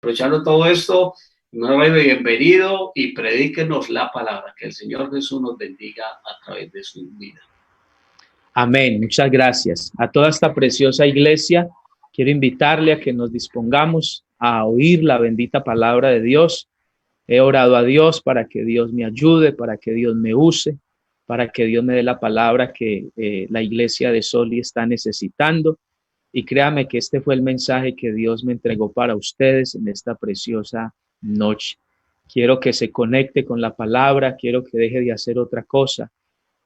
Aprovechando todo esto, nuevamente bienvenido y predíquenos la palabra. Que el Señor Jesús nos bendiga a través de su vida. Amén. Muchas gracias. A toda esta preciosa iglesia, quiero invitarle a que nos dispongamos a oír la bendita palabra de Dios. He orado a Dios para que Dios me ayude, para que Dios me use, para que Dios me dé la palabra que la iglesia de Soli está necesitando. Y créame que este fue el mensaje que Dios me entregó para ustedes en esta preciosa noche. Quiero que se conecte con la palabra, quiero que deje de hacer otra cosa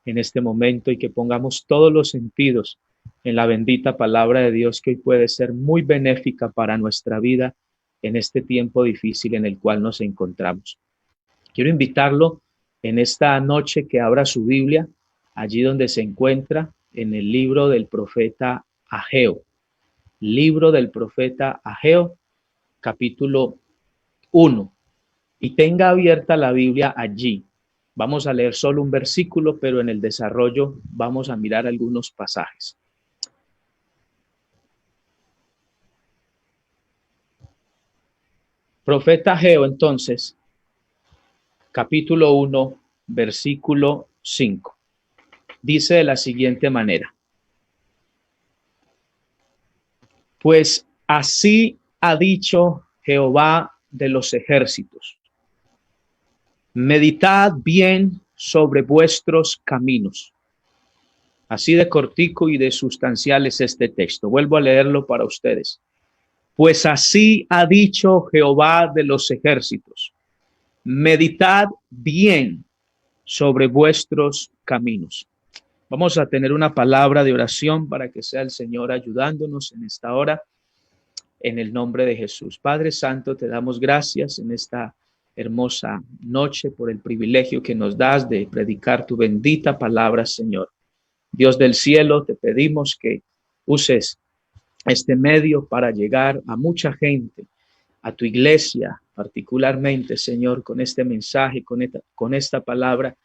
en este momento y que pongamos todos los sentidos en la bendita palabra de Dios, que hoy puede ser muy benéfica para nuestra vida en este tiempo difícil en el cual nos encontramos. Quiero invitarlo en esta noche que abra su Biblia, allí donde se encuentra, en el libro del profeta Ageo. Libro del profeta Ageo, capítulo 1. Y tenga abierta la Biblia allí. Vamos a leer solo un versículo, pero en el desarrollo vamos a mirar algunos pasajes. Profeta Ageo, entonces, capítulo 1, versículo 5. Dice de la siguiente manera: pues así ha dicho Jehová de los ejércitos: meditad bien sobre vuestros caminos. Así de cortico y de sustancial es este texto. Vuelvo a leerlo para ustedes. Pues así ha dicho Jehová de los ejércitos: meditad bien sobre vuestros caminos. Vamos a tener una palabra de oración para que sea el Señor ayudándonos en esta hora, en el nombre de Jesús. Padre Santo, te damos gracias en esta hermosa noche por el privilegio que nos das de predicar tu bendita palabra, Señor. Dios del cielo, te pedimos que uses este medio para llegar a mucha gente, a tu iglesia particularmente, Señor, con este mensaje, con esta palabra,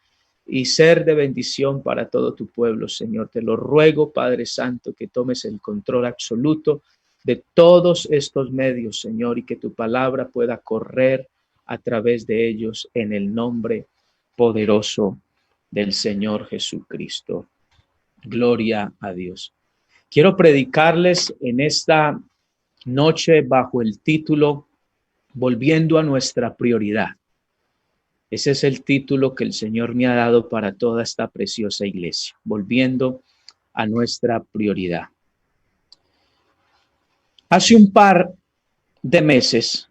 y ser de bendición para todo tu pueblo, Señor. Te lo ruego, Padre Santo, que tomes el control absoluto de todos estos medios, Señor, y que tu palabra pueda correr a través de ellos en el nombre poderoso del Señor Jesucristo. Gloria a Dios. Quiero predicarles en esta noche bajo el título Volviendo a nuestra prioridad. Ese es el título que el Señor me ha dado para toda esta preciosa iglesia. Volviendo a nuestra prioridad. Hace un par de meses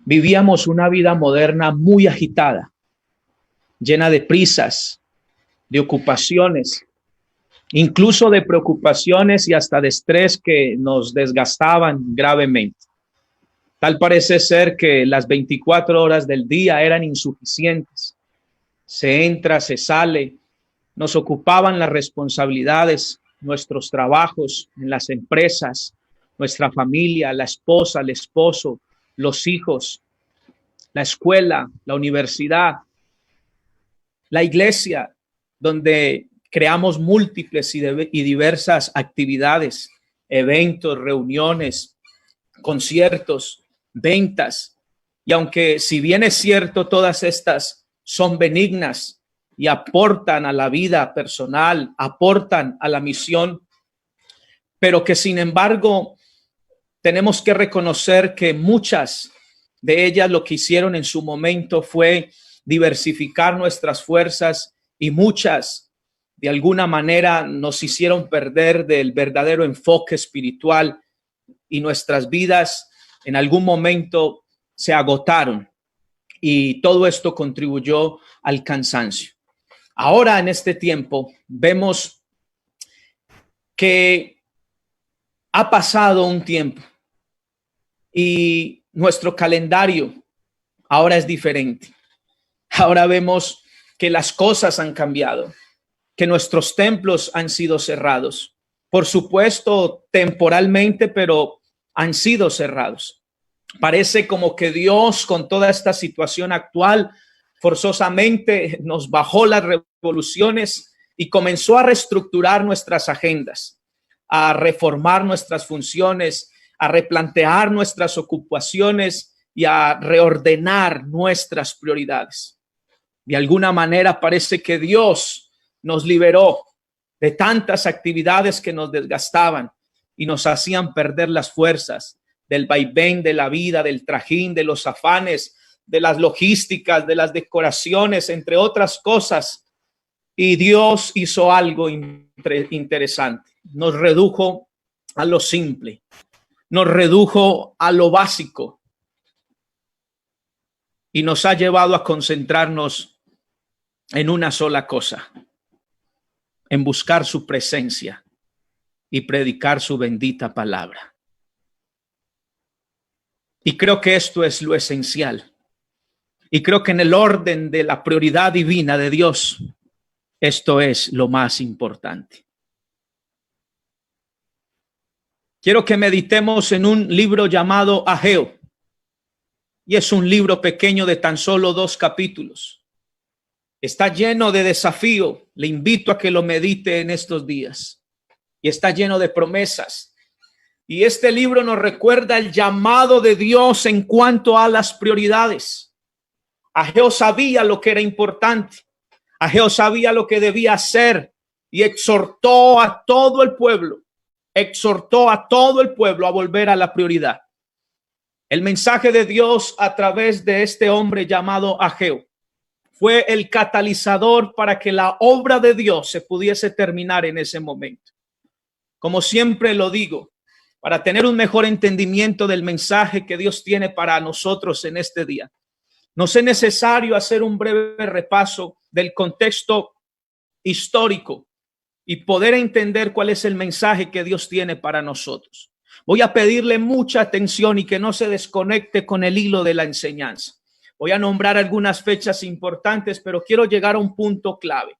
vivíamos una vida moderna muy agitada, llena de prisas, de ocupaciones, incluso de preocupaciones y hasta de estrés que nos desgastaban gravemente. Tal parece ser que las 24 horas del día eran insuficientes. Se entra, se sale, nos ocupaban las responsabilidades, nuestros trabajos en las empresas, nuestra familia, la esposa, el esposo, los hijos, la escuela, la universidad, la iglesia, donde creamos múltiples y diversas actividades, eventos, reuniones, conciertos, ventas. Y aunque si bien es cierto, todas estas son benignas y aportan a la vida personal, aportan a la misión, pero que sin embargo tenemos que reconocer que muchas de ellas lo que hicieron en su momento fue diversificar nuestras fuerzas, y muchas de alguna manera nos hicieron perder del verdadero enfoque espiritual, y nuestras vidas en algún momento se agotaron, y todo esto contribuyó al cansancio. Ahora en este tiempo vemos que ha pasado un tiempo y nuestro calendario ahora es diferente. Ahora vemos que las cosas han cambiado, que nuestros templos han sido cerrados. Por supuesto, temporalmente, pero han sido cerrados. Parece como que Dios, con toda esta situación actual, forzosamente nos bajó las revoluciones y comenzó a reestructurar nuestras agendas, a reformar nuestras funciones, a replantear nuestras ocupaciones y a reordenar nuestras prioridades. De alguna manera parece que Dios nos liberó de tantas actividades que nos desgastaban y nos hacían perder las fuerzas del vaivén de la vida, del trajín, de los afanes, de las logísticas, de las decoraciones, entre otras cosas. Y Dios hizo algo interesante. Nos redujo a lo simple, nos redujo a lo básico y nos ha llevado a concentrarnos en una sola cosa, en buscar su presencia y predicar su bendita palabra. Y creo que esto es lo esencial. Y creo que en el orden de la prioridad divina de Dios, esto es lo más importante. Quiero que meditemos en un libro llamado Ageo. Y es un libro pequeño de tan solo 2 capítulos. Está lleno de desafío. Le invito a que lo medite en estos días. Y está lleno de promesas. Y este libro nos recuerda el llamado de Dios en cuanto a las prioridades. Ageo sabía lo que era importante. Ageo sabía lo que debía hacer y exhortó a todo el pueblo. Exhortó a todo el pueblo a volver a la prioridad. El mensaje de Dios a través de este hombre llamado Ageo fue el catalizador para que la obra de Dios se pudiese terminar en ese momento. Como siempre lo digo, para tener un mejor entendimiento del mensaje que Dios tiene para nosotros en este día, nos es necesario hacer un breve repaso del contexto histórico y poder entender cuál es el mensaje que Dios tiene para nosotros. Voy a pedirle mucha atención y que no se desconecte con el hilo de la enseñanza. Voy a nombrar algunas fechas importantes, pero quiero llegar a un punto clave.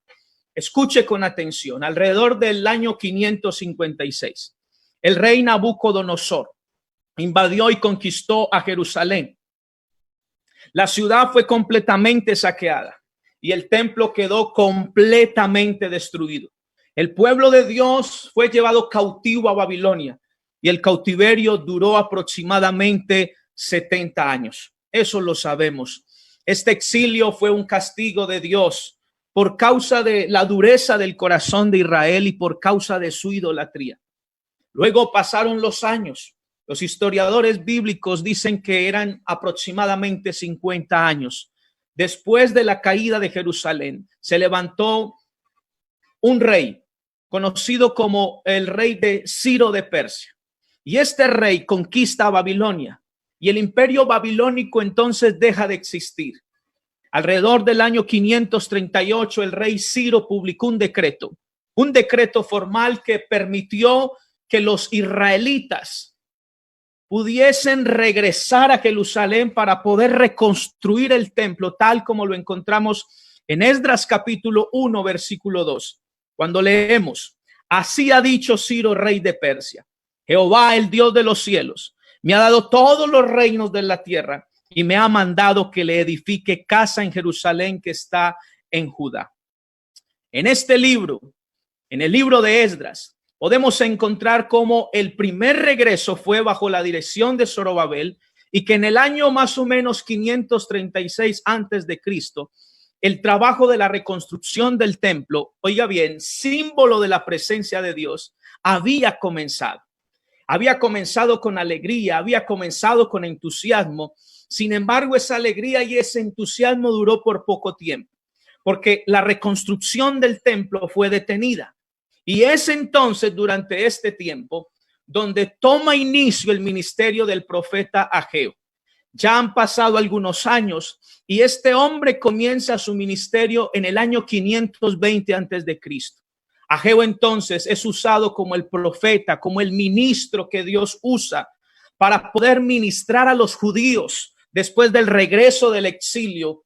Escuche con atención. Alrededor del año 556, el rey Nabucodonosor invadió y conquistó a Jerusalén. La ciudad fue completamente saqueada y el templo quedó completamente destruido. El pueblo de Dios fue llevado cautivo a Babilonia y el cautiverio duró aproximadamente 70 años. Eso lo sabemos. Este exilio fue un castigo de Dios por causa de la dureza del corazón de Israel y por causa de su idolatría. Luego pasaron los años. Los historiadores bíblicos dicen que eran aproximadamente 50 años. Después de la caída de Jerusalén, se levantó un rey conocido como el rey de Ciro de Persia. Y este rey conquista a Babilonia y el imperio babilónico entonces deja de existir. Alrededor del año 538, el rey Ciro publicó un decreto formal que permitió que los israelitas pudiesen regresar a Jerusalén para poder reconstruir el templo tal como lo encontramos en Esdras capítulo 1 versículo 2. Cuando leemos, así ha dicho Ciro, rey de Persia, Jehová, el Dios de los cielos, me ha dado todos los reinos de la tierra y me ha mandado que le edifique casa en Jerusalén que está en Judá. En este libro, en el libro de Esdras, podemos encontrar cómo el primer regreso fue bajo la dirección de Zorobabel y que en el año más o menos 536 antes de Cristo, el trabajo de la reconstrucción del templo, oiga bien, símbolo de la presencia de Dios, había comenzado. Había comenzado con alegría, había comenzado con entusiasmo. Sin embargo, esa alegría y ese entusiasmo duró por poco tiempo, porque la reconstrucción del templo fue detenida. Y es entonces, durante este tiempo, donde toma inicio el ministerio del profeta Ageo. Ya han pasado algunos años y este hombre comienza su ministerio en el año 520 antes de Cristo. Ageo entonces es usado como el profeta, como el ministro que Dios usa para poder ministrar a los judíos después del regreso del exilio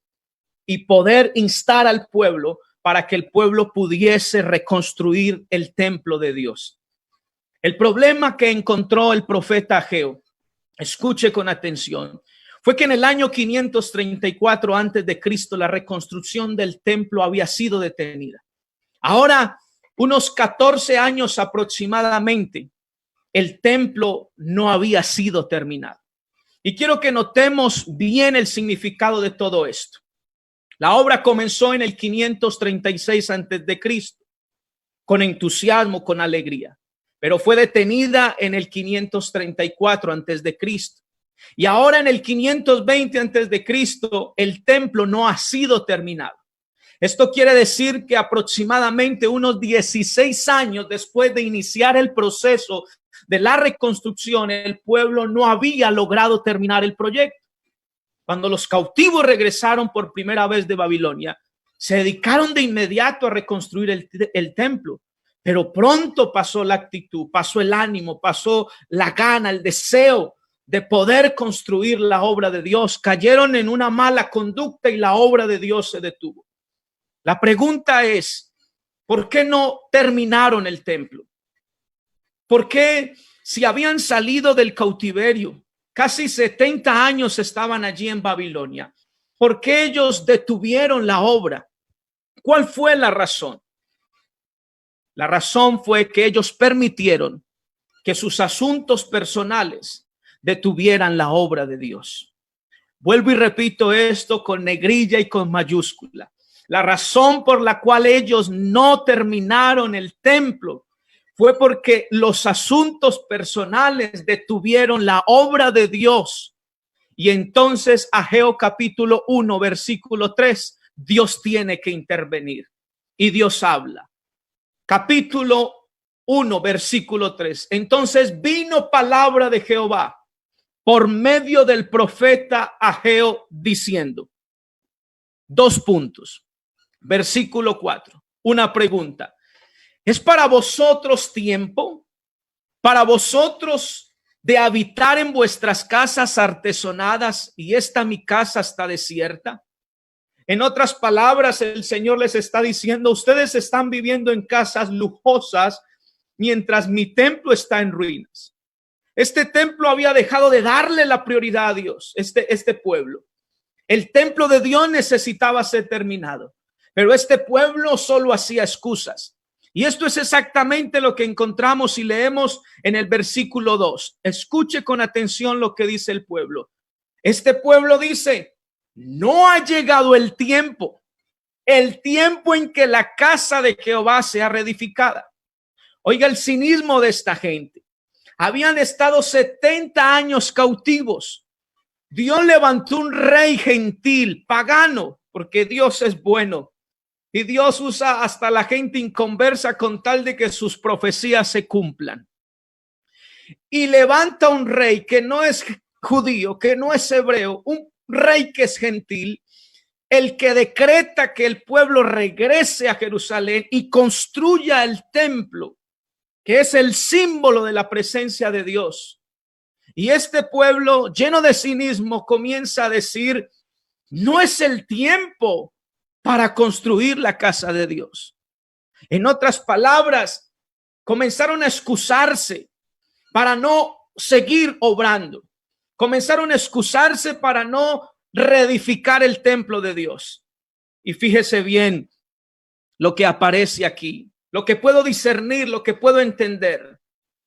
y poder instar al pueblo para que el pueblo pudiese reconstruir el templo de Dios. El problema que encontró el profeta Ageo, escuche con atención, fue que en el año 534 antes de Cristo la reconstrucción del templo había sido detenida. Ahora, unos 14 años aproximadamente, el templo no había sido terminado. Y quiero que notemos bien el significado de todo esto. La obra comenzó en el 536 antes de Cristo, con entusiasmo, con alegría, pero fue detenida en el 534 antes de Cristo. Y ahora en el 520 antes de Cristo, el templo no ha sido terminado. Esto quiere decir que aproximadamente unos 16 años después de iniciar el proceso de la reconstrucción, el pueblo no había logrado terminar el proyecto. Cuando los cautivos regresaron por primera vez de Babilonia, se dedicaron de inmediato a reconstruir el templo. Pero pronto pasó la actitud, pasó el ánimo, pasó la gana, el deseo de poder construir la obra de Dios. Cayeron en una mala conducta y la obra de Dios se detuvo. La pregunta es, ¿por qué no terminaron el templo? ¿Por qué, si habían salido del cautiverio, casi 70 años estaban allí en Babilonia, por qué ellos detuvieron la obra? ¿Cuál fue la razón? La razón fue que ellos permitieron que sus asuntos personales detuvieran la obra de Dios. Vuelvo y repito esto con negrilla y con mayúscula. La razón por la cual ellos no terminaron el templo fue porque los asuntos personales detuvieron la obra de Dios. Y entonces Ageo capítulo 1 versículo 3, Dios tiene que intervenir y Dios habla. Capítulo 1 versículo 3. Entonces vino palabra de Jehová por medio del profeta Ageo diciendo, 2 puntos. Versículo 4, una pregunta. ¿Es para vosotros tiempo? ¿Para vosotros de habitar en vuestras casas artesonadas y esta mi casa está desierta? En otras palabras, el Señor les está diciendo, ustedes están viviendo en casas lujosas mientras mi templo está en ruinas. Este templo había dejado de darle la prioridad a Dios, este pueblo. El templo de Dios necesitaba ser terminado. Pero este pueblo solo hacía excusas. Y esto es exactamente lo que encontramos y leemos en el versículo 2. Escuche con atención lo que dice el pueblo. Este pueblo dice, no ha llegado el tiempo en que la casa de Jehová sea reedificada. Oiga el cinismo de esta gente. Habían estado 70 años cautivos. Dios levantó un rey gentil, pagano, porque Dios es bueno. Y Dios usa hasta la gente inconversa con tal de que sus profecías se cumplan. Y levanta un rey que no es judío, que no es hebreo, un rey que es gentil, el que decreta que el pueblo regrese a Jerusalén y construya el templo, que es el símbolo de la presencia de Dios. Y este pueblo, lleno de cinismo, comienza a decir, no es el tiempo para construir la casa de Dios. En otras palabras, comenzaron a excusarse para no seguir obrando. Comenzaron a excusarse para no reedificar el templo de Dios. Y fíjese bien lo que aparece aquí, lo que puedo discernir, lo que puedo entender.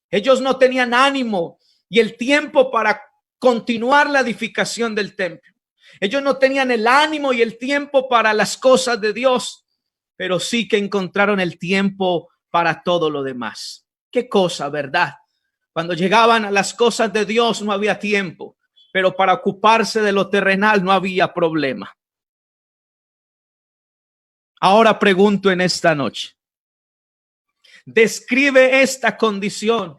Ellos no tenían ánimo y el tiempo para continuar la edificación del templo. Ellos no tenían el ánimo y el tiempo para las cosas de Dios, pero sí que encontraron el tiempo para todo lo demás. Qué cosa, ¿verdad? Cuando llegaban a las cosas de Dios no había tiempo, pero para ocuparse de lo terrenal no había problema. Ahora pregunto en esta noche, describe esta condición,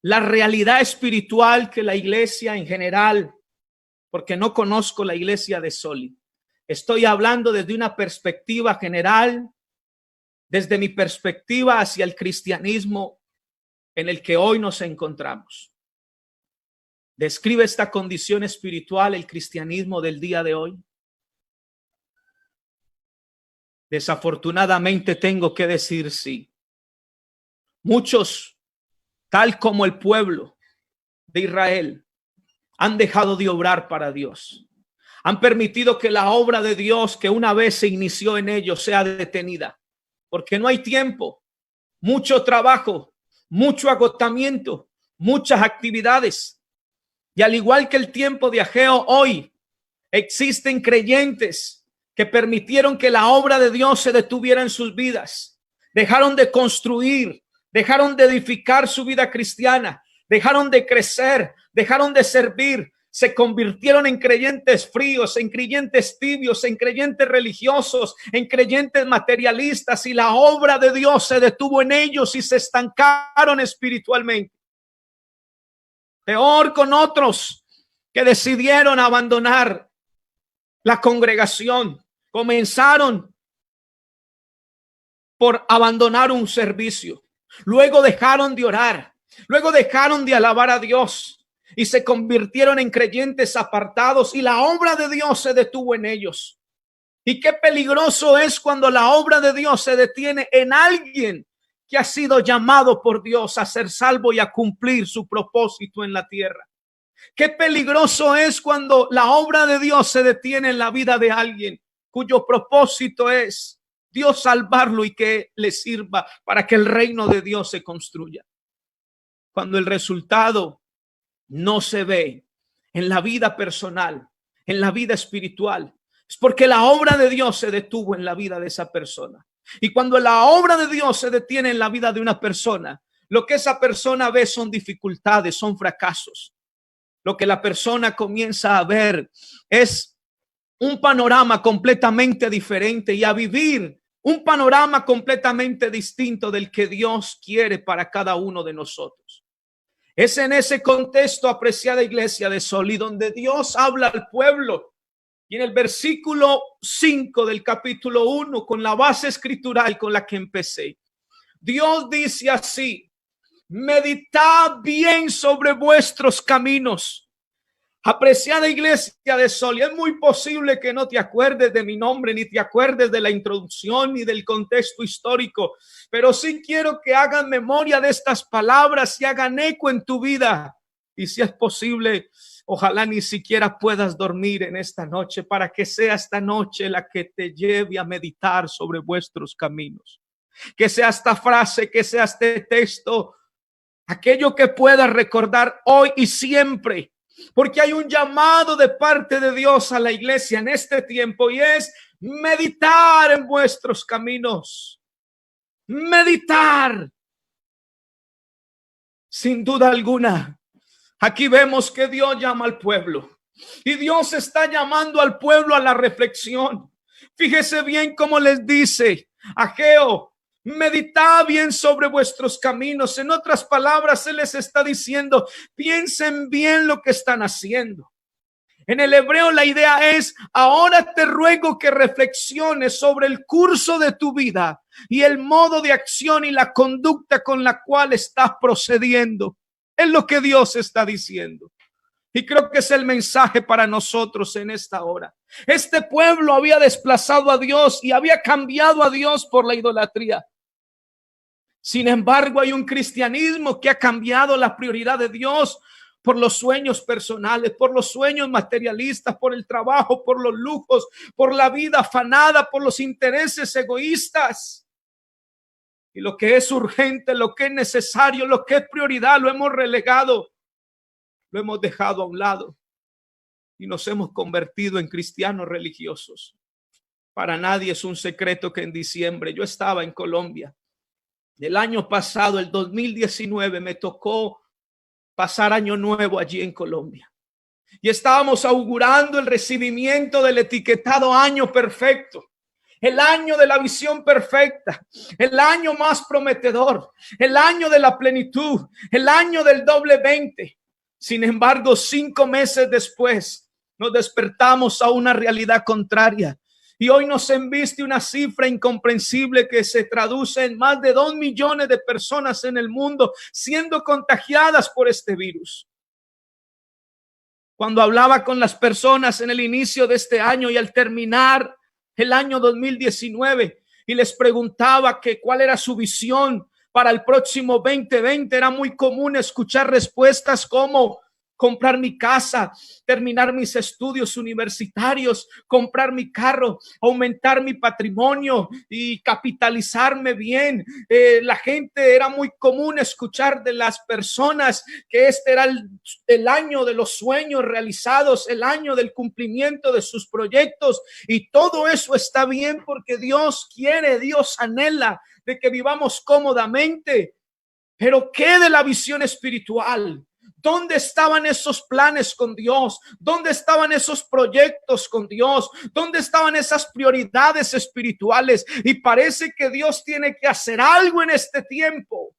la realidad espiritual que la iglesia en general, porque no conozco la iglesia de Soli. Estoy hablando desde una perspectiva general, desde mi perspectiva hacia el cristianismo en el que hoy nos encontramos. Describe esta condición espiritual el cristianismo del día de hoy. Desafortunadamente tengo que decir sí. Muchos, tal como el pueblo de Israel, han dejado de obrar para Dios. Han permitido que la obra de Dios que una vez se inició en ellos sea detenida. Porque no hay tiempo, mucho trabajo, mucho agotamiento, muchas actividades. Y al igual que el tiempo de Ageo, hoy existen creyentes que permitieron que la obra de Dios se detuviera en sus vidas. Dejaron de construir, dejaron de edificar su vida cristiana, dejaron de crecer, dejaron de servir, se convirtieron en creyentes fríos, en creyentes tibios, en creyentes religiosos, en creyentes materialistas, y la obra de Dios se detuvo en ellos y se estancaron espiritualmente. Peor con otros que decidieron abandonar la congregación, comenzaron por abandonar un servicio, luego dejaron de orar, luego dejaron de alabar a Dios y se convirtieron en creyentes apartados, y la obra de Dios se detuvo en ellos. Y qué peligroso es cuando la obra de Dios se detiene en alguien que ha sido llamado por Dios a ser salvo y a cumplir su propósito en la tierra. Qué peligroso es cuando la obra de Dios se detiene en la vida de alguien cuyo propósito es Dios salvarlo y que le sirva para que el reino de Dios se construya. Cuando el resultado no se ve en la vida personal, en la vida espiritual, es porque la obra de Dios se detuvo en la vida de esa persona. Y cuando la obra de Dios se detiene en la vida de una persona, lo que esa persona ve son dificultades, son fracasos. Lo que la persona comienza a ver es un panorama completamente diferente y a vivir un panorama completamente distinto del que Dios quiere para cada uno de nosotros. Es en ese contexto, apreciada iglesia de Sol, y donde Dios habla al pueblo. Y en el versículo 5 del capítulo 1, con la base escritural con la que empecé, Dios dice así: meditad bien sobre vuestros caminos. Apreciada iglesia de Sol, y es muy posible que no te acuerdes de mi nombre, ni te acuerdes de la introducción, ni del contexto histórico, pero sí quiero que hagan memoria de estas palabras y hagan eco en tu vida. Y si es posible, ojalá ni siquiera puedas dormir en esta noche, para que sea esta noche la que te lleve a meditar sobre vuestros caminos. Que sea esta frase, que sea este texto, aquello que puedas recordar hoy y siempre. Porque hay un llamado de parte de Dios a la iglesia en este tiempo, y es meditar en vuestros caminos. Meditar. Sin duda alguna, aquí vemos que Dios llama al pueblo, y Dios está llamando al pueblo a la reflexión. Fíjese bien cómo les dice Ageo: meditad bien sobre vuestros caminos. En otras palabras, Él les está diciendo: piensen bien lo que están haciendo. En el hebreo la idea es: ahora te ruego que reflexiones sobre el curso de tu vida y el modo de acción y la conducta con la cual estás procediendo. Es lo que Dios está diciendo. Y creo que es el mensaje para nosotros en esta hora. Este pueblo había desplazado a Dios y había cambiado a Dios por la idolatría. Sin embargo, hay un cristianismo que ha cambiado la prioridad de Dios por los sueños personales, por los sueños materialistas, por el trabajo, por los lujos, por la vida afanada, por los intereses egoístas. Y lo que es urgente, lo que es necesario, lo que es prioridad, lo hemos relegado. Lo hemos dejado a un lado y nos hemos convertido en cristianos religiosos. Para nadie es un secreto que en diciembre yo estaba en Colombia. El año pasado, el 2019, me tocó pasar año nuevo allí en Colombia. Y estábamos augurando el recibimiento del etiquetado año perfecto. El año de la visión perfecta, el año más prometedor, el año de la plenitud, el año del doble 20. Sin embargo, 5 meses después nos despertamos a una realidad contraria, y hoy nos embiste una cifra incomprensible que se traduce en más de 2 millones de personas en el mundo siendo contagiadas por este virus. Cuando hablaba con las personas en el inicio de este año y al terminar el año 2019 y les preguntaba que cuál era su visión para el próximo 2020, era muy común escuchar respuestas como: comprar mi casa, terminar mis estudios universitarios, comprar mi carro, aumentar mi patrimonio y capitalizarme bien. La gente era muy común escuchar de las personas que este era el año de los sueños realizados, el año del cumplimiento de sus proyectos, y todo eso está bien porque Dios quiere, Dios anhela de que vivamos cómodamente. Pero ¿qué de la visión espiritual? ¿Dónde estaban esos planes con Dios? ¿Dónde estaban esos proyectos con Dios? ¿Dónde estaban esas prioridades espirituales? Y parece que Dios tiene que hacer algo en este tiempo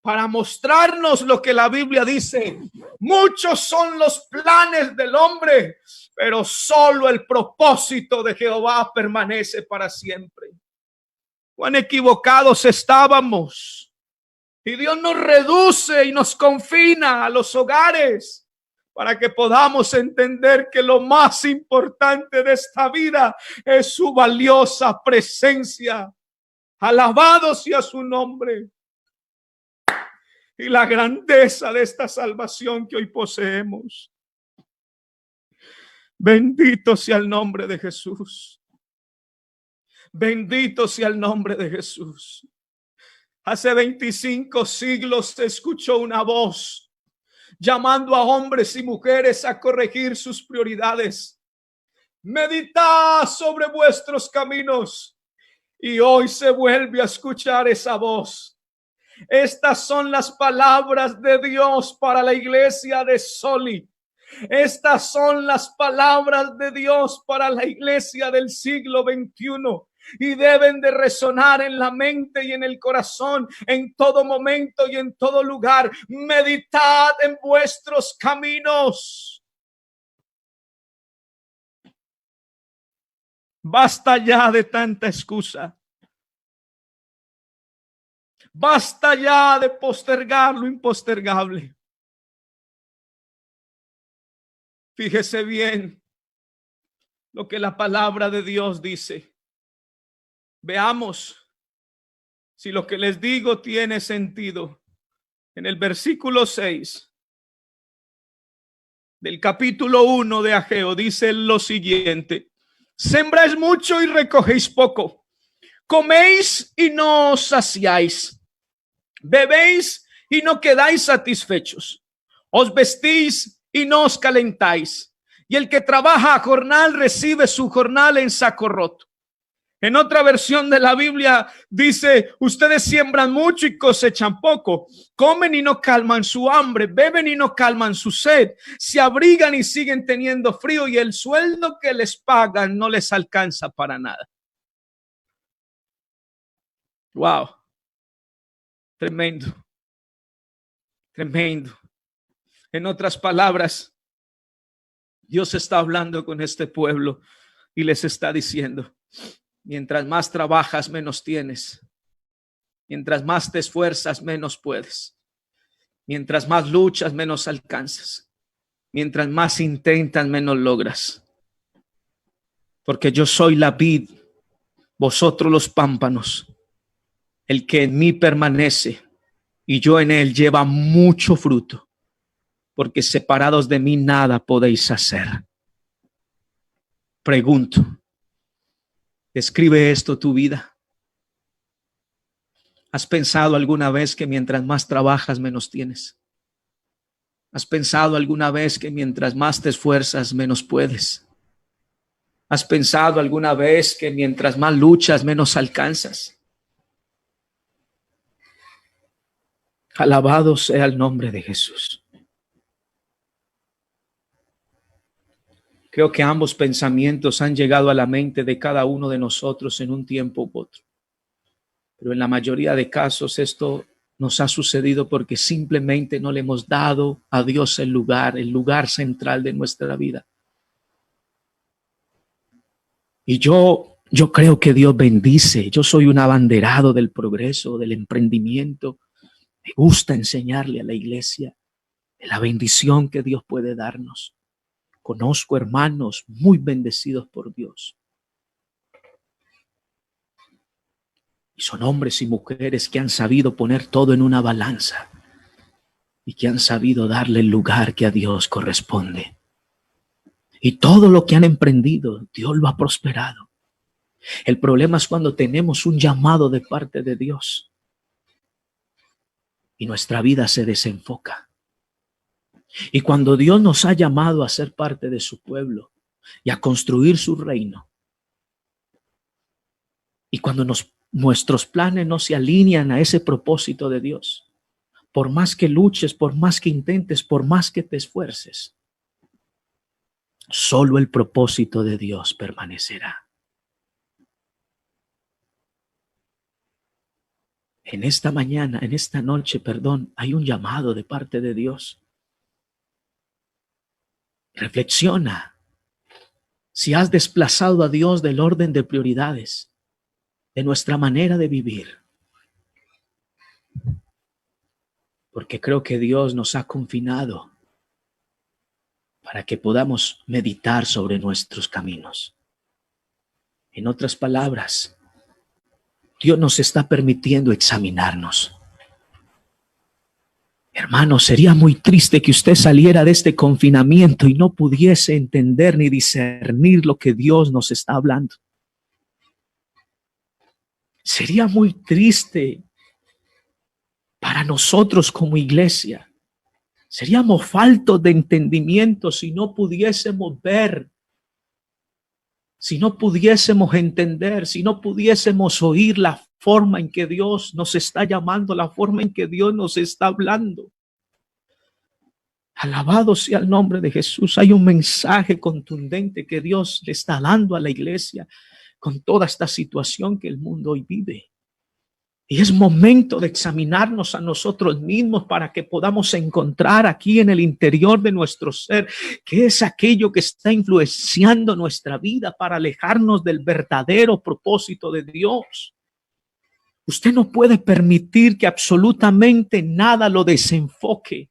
para mostrarnos lo que la Biblia dice. Muchos son los planes del hombre, pero solo el propósito de Jehová permanece para siempre. Cuán equivocados estábamos. Y Dios nos reduce y nos confina a los hogares para que podamos entender que lo más importante de esta vida es su valiosa presencia. Alabado sea su nombre. Y la grandeza de esta salvación que hoy poseemos. Bendito sea el nombre de Jesús. Bendito sea el nombre de Jesús. Hace 25 siglos se escuchó una voz llamando a hombres y mujeres a corregir sus prioridades. Meditad sobre vuestros caminos. Y hoy se vuelve a escuchar esa voz. Estas son las palabras de Dios para la iglesia de Soli. Estas son las palabras de Dios para la iglesia del siglo XXI. Y deben de resonar en la mente y en el corazón en todo momento y en todo lugar. Meditad en vuestros caminos. Basta ya de tanta excusa. Basta ya de postergar lo impostergable. Fíjese bien lo que la palabra de Dios dice. Veamos si lo que les digo tiene sentido. En el versículo 6 del capítulo 1 de Ageo dice lo siguiente: sembráis mucho y recogéis poco, coméis y no os saciáis, bebéis y no quedáis satisfechos, os vestís y no os calentáis, y el que trabaja a jornal recibe su jornal en saco roto. En otra versión de la Biblia dice: ustedes siembran mucho y cosechan poco, comen y no calman su hambre, beben y no calman su sed, se abrigan y siguen teniendo frío, y el sueldo que les pagan no les alcanza para nada. Wow, tremendo, tremendo. En otras palabras, Dios está hablando con este pueblo y les está diciendo: mientras más trabajas, menos tienes. Mientras más te esfuerzas, menos puedes. Mientras más luchas, menos alcanzas. Mientras más intentas, menos logras. Porque yo soy la vid, vosotros los pámpanos. El que en mí permanece y yo en él lleva mucho fruto. Porque separados de mí nada podéis hacer. Pregunto, ¿describe esto tu vida? ¿Has pensado alguna vez que mientras más trabajas, menos tienes? ¿Has pensado alguna vez que mientras más te esfuerzas, menos puedes? ¿Has pensado alguna vez que mientras más luchas, menos alcanzas? Alabado sea el nombre de Jesús. Creo que ambos pensamientos han llegado a la mente de cada uno de nosotros en un tiempo u otro. Pero en la mayoría de casos esto nos ha sucedido porque simplemente no le hemos dado a Dios el lugar central de nuestra vida. Y yo creo que Dios bendice. Yo soy un abanderado del progreso, del emprendimiento. Me gusta enseñarle a la iglesia de la bendición que Dios puede darnos. Conozco hermanos muy bendecidos por Dios. Y son hombres y mujeres que han sabido poner todo en una balanza y que han sabido darle el lugar que a Dios corresponde. Y todo lo que han emprendido, Dios lo ha prosperado. El problema es cuando tenemos un llamado de parte de Dios y nuestra vida se desenfoca. Y cuando Dios nos ha llamado a ser parte de su pueblo y a construir su reino, y cuando nuestros planes no se alinean a ese propósito de Dios, por más que luches, por más que intentes, por más que te esfuerces, solo el propósito de Dios permanecerá. En esta mañana, en esta noche, hay un llamado de parte de Dios. Reflexiona si has desplazado a Dios del orden de prioridades de nuestra manera de vivir. Porque creo que Dios nos ha confinado para que podamos meditar sobre nuestros caminos. En otras palabras, Dios nos está permitiendo examinarnos. Hermano, sería muy triste que usted saliera de este confinamiento y no pudiese entender ni discernir lo que Dios nos está hablando. Sería muy triste para nosotros como iglesia. Seríamos faltos de entendimiento si no pudiésemos ver, si no pudiésemos entender, si no pudiésemos oír la forma en que Dios nos está llamando, la forma en que Dios nos está hablando. Alabado sea el nombre de Jesús. Hay un mensaje contundente que Dios le está dando a la iglesia con toda esta situación que el mundo hoy vive. Y es momento de examinarnos a nosotros mismos para que podamos encontrar aquí en el interior de nuestro ser qué es aquello que está influenciando nuestra vida para alejarnos del verdadero propósito de Dios. Usted no puede permitir que absolutamente nada lo desenfoque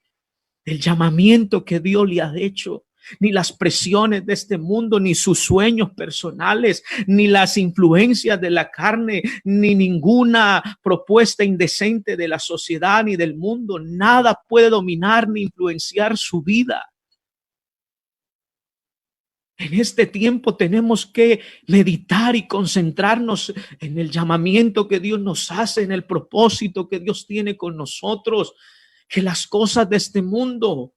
del llamamiento que Dios le ha hecho. Ni las presiones de este mundo, ni sus sueños personales, ni las influencias de la carne, ni ninguna propuesta indecente de la sociedad ni del mundo. Nada puede dominar ni influenciar su vida. En este tiempo tenemos que meditar y concentrarnos en el llamamiento que Dios nos hace, en el propósito que Dios tiene con nosotros. Que las cosas de este mundo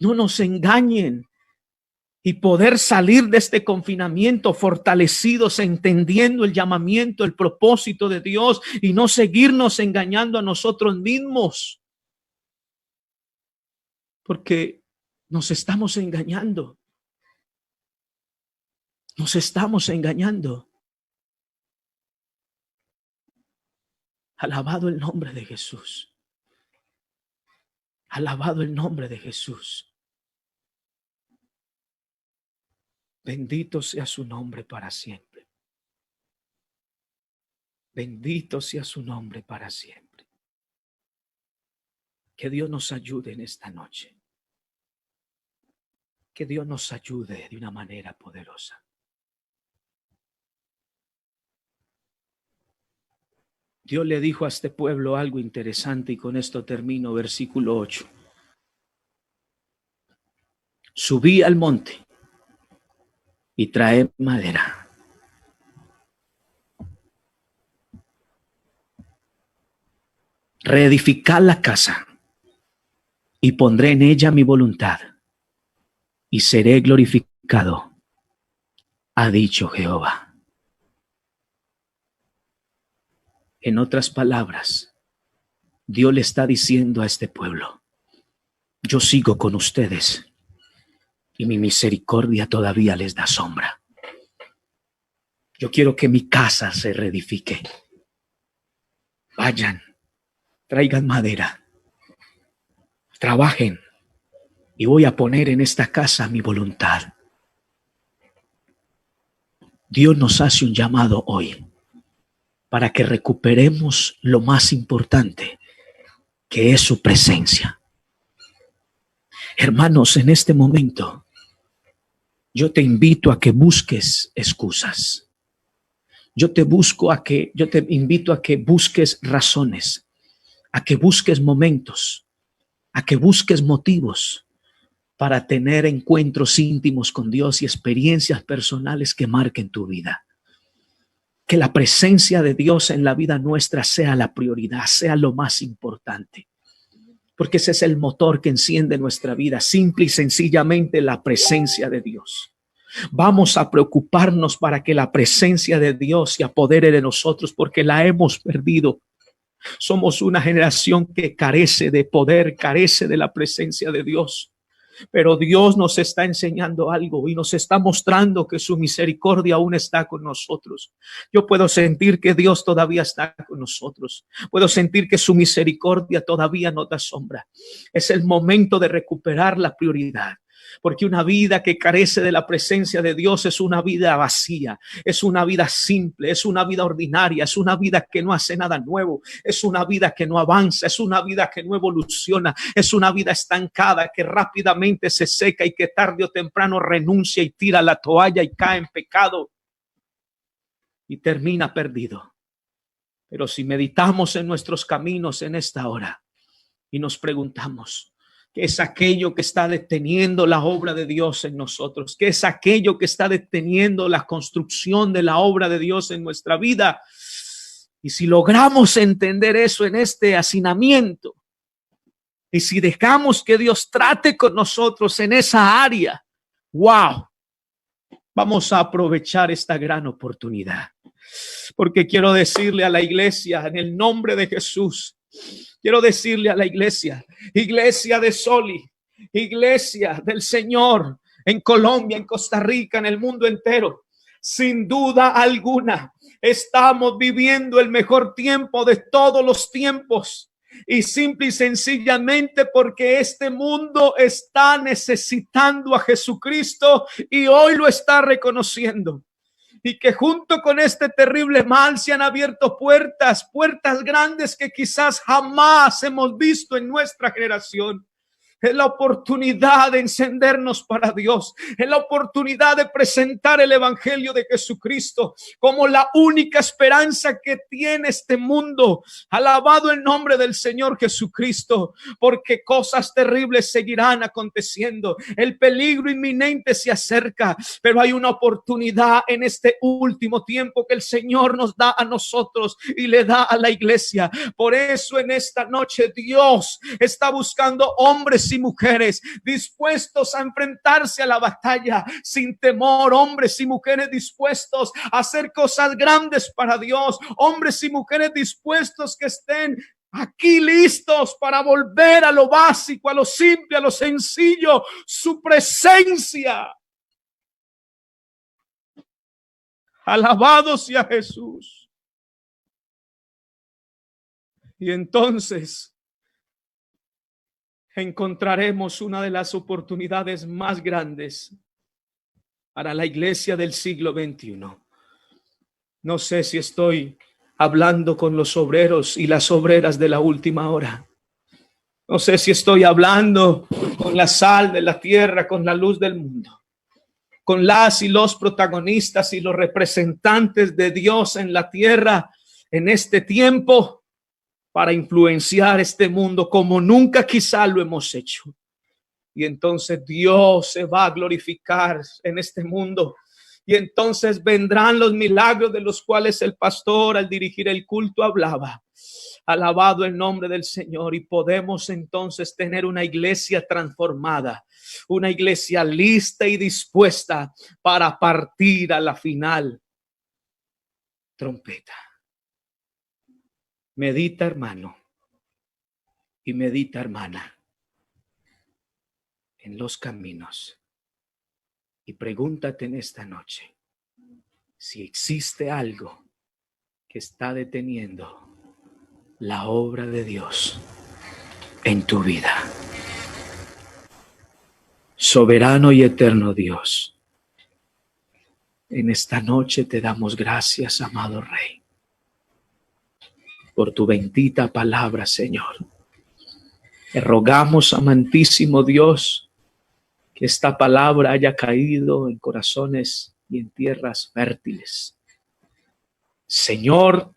no nos engañen y poder salir de este confinamiento fortalecidos, entendiendo el llamamiento, el propósito de Dios y no seguirnos engañando a nosotros mismos. Porque nos estamos engañando. Nos estamos engañando. Alabado el nombre de Jesús. Alabado el nombre de Jesús. Bendito sea su nombre para siempre. Bendito sea su nombre para siempre. Que Dios nos ayude en esta noche. Que Dios nos ayude de una manera poderosa. Dios le dijo a este pueblo algo interesante y con esto termino, versículo 8. Subí al monte y trae madera. Reedificad la casa y pondré en ella mi voluntad y seré glorificado, ha dicho Jehová. En otras palabras, Dios le está diciendo a este pueblo, yo sigo con ustedes y mi misericordia todavía les da sombra. Yo quiero que mi casa se reedifique. Vayan, traigan madera, trabajen y voy a poner en esta casa mi voluntad. Dios nos hace un llamado hoy para que recuperemos lo más importante, que es su presencia. Hermanos, en este momento, yo te invito a que busques excusas. Yo te invito a que busques razones, a que busques momentos, a que busques motivos para tener encuentros íntimos con Dios y experiencias personales que marquen tu vida. Que la presencia de Dios en la vida nuestra sea la prioridad, sea lo más importante. Porque ese es el motor que enciende nuestra vida, simple y sencillamente la presencia de Dios. Vamos a preocuparnos para que la presencia de Dios se apodere de nosotros, porque la hemos perdido. Somos una generación que carece de poder, carece de la presencia de Dios. Pero Dios nos está enseñando algo y nos está mostrando que su misericordia aún está con nosotros. Yo puedo sentir que Dios todavía está con nosotros. Puedo sentir que su misericordia todavía nos da sombra. Es el momento de recuperar la prioridad. Porque una vida que carece de la presencia de Dios es una vida vacía, es una vida simple, es una vida ordinaria, es una vida que no hace nada nuevo, es una vida que no avanza, es una vida que no evoluciona, es una vida estancada que rápidamente se seca y que tarde o temprano renuncia y tira la toalla y cae en pecado y termina perdido. Pero si meditamos en nuestros caminos en esta hora y nos preguntamos, ¿qué es aquello que está deteniendo la obra de Dios en nosotros? ¿Qué es aquello que está deteniendo la construcción de la obra de Dios en nuestra vida? Y si logramos entender eso en este hacinamiento, y si dejamos que Dios trate con nosotros en esa área, wow, vamos a aprovechar esta gran oportunidad. Porque quiero decirle a la iglesia, en el nombre de Jesús, quiero decirle a la iglesia, iglesia de Soli, iglesia del Señor, en Colombia, en Costa Rica, en el mundo entero, sin duda alguna, estamos viviendo el mejor tiempo de todos los tiempos. Y simple y sencillamente porque este mundo está necesitando a Jesucristo y hoy lo está reconociendo. Y que junto con este terrible mal se han abierto puertas grandes que quizás jamás hemos visto en nuestra generación. Es la oportunidad de encendernos para Dios. Es la oportunidad de presentar el evangelio de Jesucristo como la única esperanza que tiene este mundo. Alabado el nombre del Señor Jesucristo, porque cosas terribles seguirán aconteciendo. El peligro inminente se acerca, pero hay una oportunidad en este último tiempo que el Señor nos da a nosotros y le da a la iglesia. Por eso en esta noche Dios está buscando hombres y mujeres dispuestos a enfrentarse a la batalla sin temor, hombres y mujeres dispuestos a hacer cosas grandes para Dios, hombres y mujeres dispuestos que estén aquí listos para volver a lo básico, a lo simple, a lo sencillo, su presencia. Alabado sea Jesús. Y entonces encontraremos una de las oportunidades más grandes para la iglesia del siglo XXI. No sé si estoy hablando con los obreros y las obreras de la última hora. No sé si estoy hablando con la sal de la tierra, con la luz del mundo, con las y los protagonistas y los representantes de Dios en la tierra en este tiempo, para influenciar este mundo como nunca quizá lo hemos hecho. Y entonces Dios se va a glorificar en este mundo. Y entonces vendrán los milagros de los cuales el pastor al dirigir el culto hablaba. Alabado el nombre del Señor. Y podemos entonces tener una iglesia transformada, una iglesia lista y dispuesta para partir a la final trompeta. Medita, hermano, y medita, hermana, en los caminos y pregúntate en esta noche si existe algo que está deteniendo la obra de Dios en tu vida. Soberano y eterno Dios, en esta noche te damos gracias, amado Rey, por tu bendita palabra, Señor. Te rogamos, amantísimo Dios, que esta palabra haya caído en corazones y en tierras fértiles. Señor,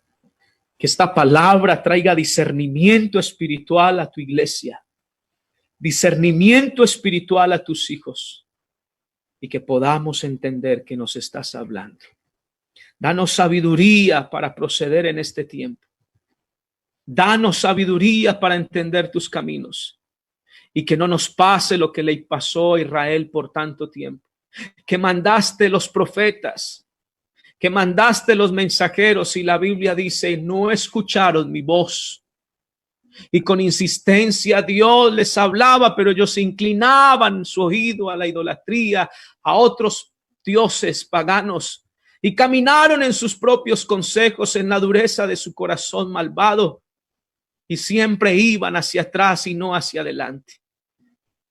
que esta palabra traiga discernimiento espiritual a tu iglesia. discernimiento espiritual a tus hijos y que podamos entender que nos estás hablando. Danos sabiduría para proceder en este tiempo. Danos sabiduría para entender tus caminos y que no nos pase lo que le pasó a Israel por tanto tiempo. Que mandaste los profetas, que mandaste los mensajeros y la Biblia dice, no escucharon mi voz. Y con insistencia Dios les hablaba, pero ellos inclinaban su oído a la idolatría, a otros dioses paganos y caminaron en sus propios consejos, en la dureza de su corazón malvado y siempre iban hacia atrás y no hacia adelante.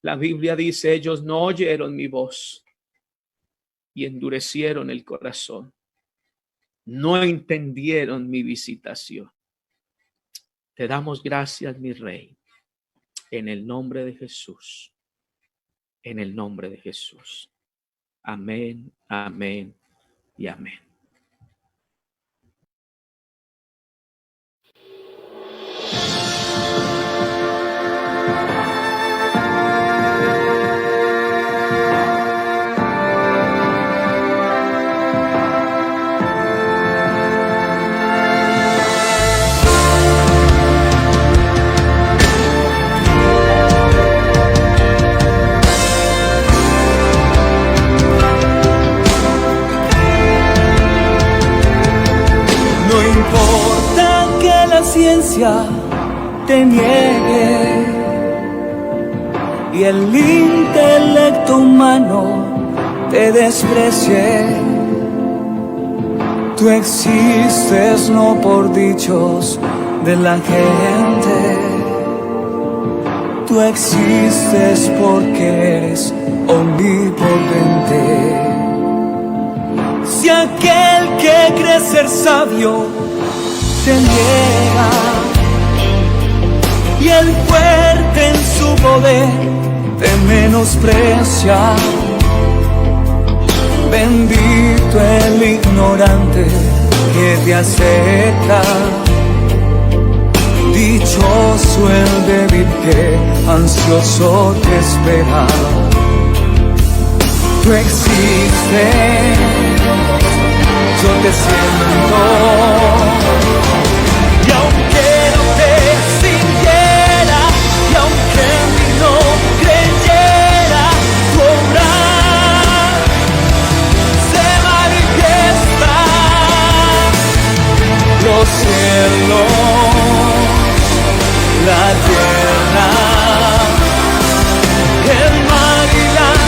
La Biblia dice, ellos no oyeron mi voz y endurecieron el corazón. No entendieron mi visitación. Te damos gracias, mi Rey, en el nombre de Jesús. En el nombre de Jesús. Amén, amén y amén. Ciencia te niegue y el intelecto humano te desprecie. Tú existes no por dichos de la gente, tú existes porque eres omnipotente. Si aquel que cree ser sabio te niega y el fuerte en su poder te menosprecia, bendito el ignorante que te acepta, dichoso el débil que ansioso te espera. Tú existes, yo te siento. Y aunque no te sintiera, y aunque en mí no creyera, tu obra se manifiesta. Los cielos, la tierra, el mar y las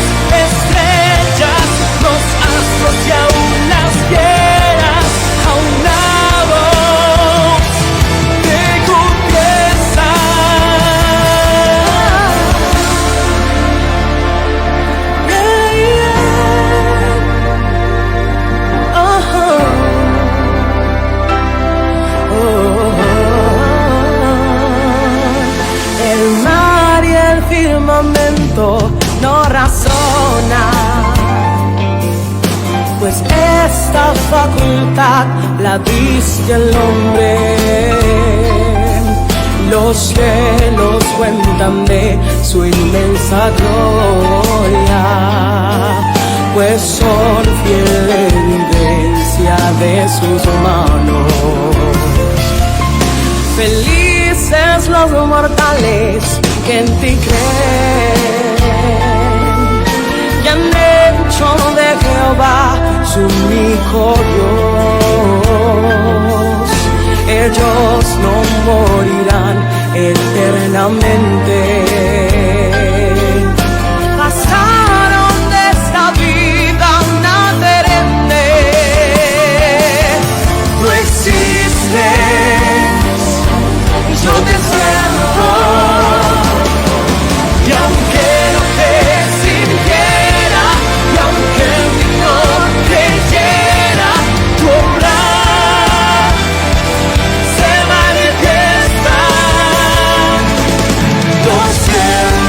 estrellas, los astros y aún las fieras, a una voz te confiesan. El mar y el firmamento no razona, pues esta facultad la diste el hombre. Los cielos cuentan de su inmensa gloria, pues son fiel evidencia de sus manos. Felices los mortales que en ti creen y han hecho de Jehová su único Dios. Ellos no morirán eternamente. Pasaron de esta vida una perenne. Tú existes, yo te siento. Y aunque no te sintiera, y aunque en mí no creyera, tu obra se manifiesta. Los cielos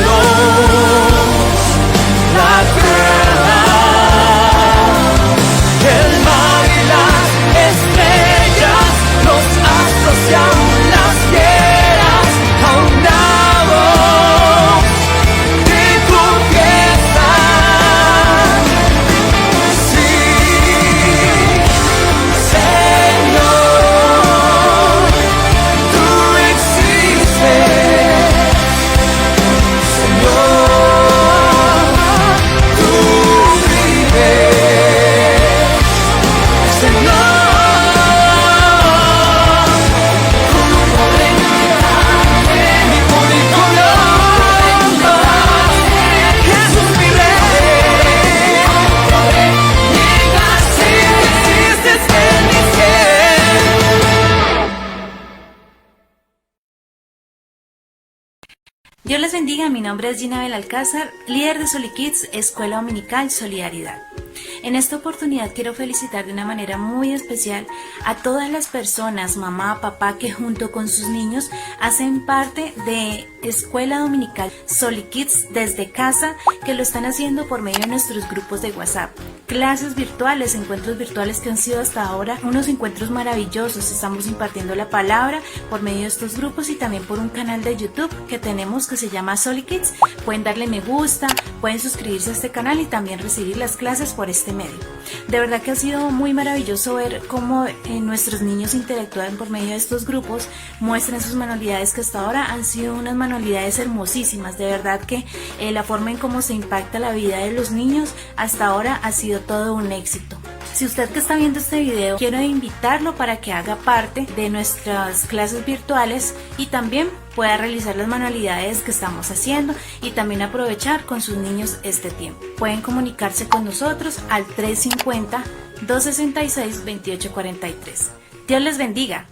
Dios les bendiga, mi nombre es Gina Belalcázar, líder de Solikids, Escuela Dominical Solidaridad. En esta oportunidad quiero felicitar de una manera muy especial a todas las personas, mamá, papá, que junto con sus niños hacen parte de Escuela Dominical Solikids desde casa, que lo están haciendo por medio de nuestros grupos de WhatsApp. Clases virtuales, encuentros virtuales que han sido hasta ahora unos encuentros maravillosos. Estamos impartiendo la palabra por medio de estos grupos y también por un canal de YouTube que tenemos que se llama Solikids. Pueden darle me gusta, pueden suscribirse a este canal y también recibir las clases por este medio. De verdad que ha sido muy maravilloso ver cómo nuestros niños interactúan por medio de estos grupos, muestran sus manualidades que hasta ahora han sido unas manualidades hermosísimas. De verdad que la forma en cómo se impacta la vida de los niños hasta ahora ha sido todo un éxito. Si usted que está viendo este video, quiero invitarlo para que haga parte de nuestras clases virtuales y también pueda realizar las manualidades que estamos haciendo y también aprovechar con sus niños este tiempo. Pueden comunicarse con nosotros al 350-266-2843. Dios les bendiga.